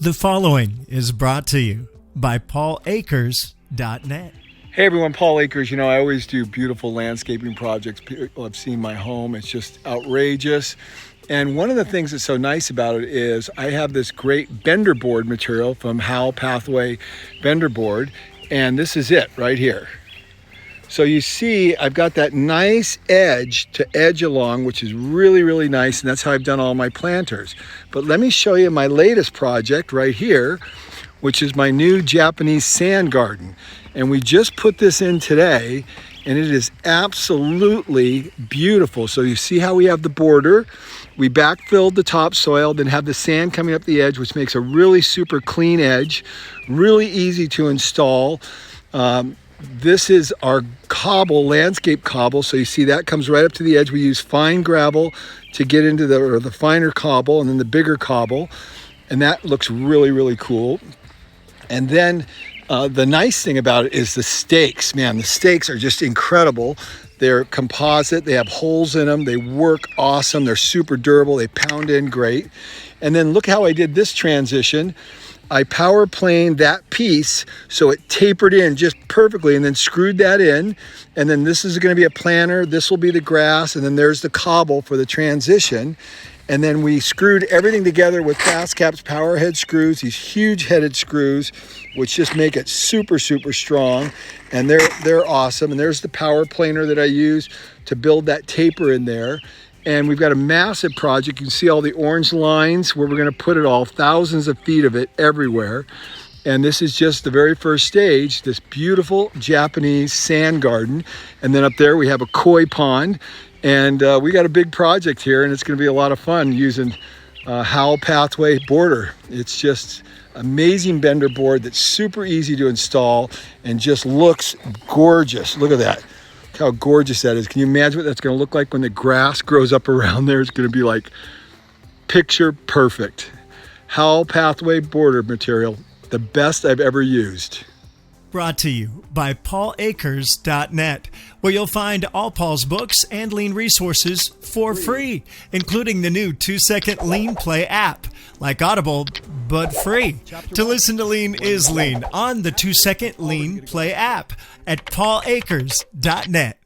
The following is brought to you by PaulAkers.net. Hey everyone, Paul Akers. I always do beautiful landscaping projects. People have seen my home. It's just outrageous. And one of the things that's so nice about it is I have this great bender board material from Howell Pathway Bender Board. And this is it right here. So you see, I've got that nice edge to edge along, which is really, really nice. And that's how I've done all my planters. But let me show you my latest project right here, which is my new Japanese sand garden. And we just put this in today, and it is absolutely beautiful. So you see how we have the border. We backfilled the topsoil, then have the sand coming up the edge, which makes a really super clean edge, really easy to install. This is our Kabul Landscape cobble. So you see that comes right up to the edge. We use fine gravel to get into the finer cobble and then the bigger cobble. And that looks really, really cool. And then the nice thing about it is the stakes. Man, the stakes are just incredible. They're composite. They have holes in them. They work awesome. They're super durable. They pound in great. And then look how I did this transition. I power planed that piece so it tapered in just perfectly and then screwed that in. And then this is going to be a planter. This will be the grass. And then there's the cobble for the transition. And then we screwed everything together with fast caps power head screws, these huge headed screws, which just make it super, super strong. And they're awesome. And there's the power planer that I use to build that taper in there. And we've got a massive project. You can see all the orange lines where we're going to put it all, thousands of feet of it everywhere. And this is just the very first stage, this beautiful Japanese sand garden. And then up there we have a koi pond. And we got a big project here, and it's going to be a lot of fun using Howell Pathway border. It's just amazing bender board that's super easy to install and just looks gorgeous. Look at that. Look how gorgeous that is. Can you imagine what that's going to look like when the grass grows up around there? It's going to be like picture perfect. Howell Pathway border material, the best I've ever used. Brought to you by PaulAkers.net, where you'll find all Paul's books and lean resources for free, including the new 2-second Lean Play app, like Audible, but free. To listen to Lean is Lean on the 2-second Lean Play app at PaulAkers.net.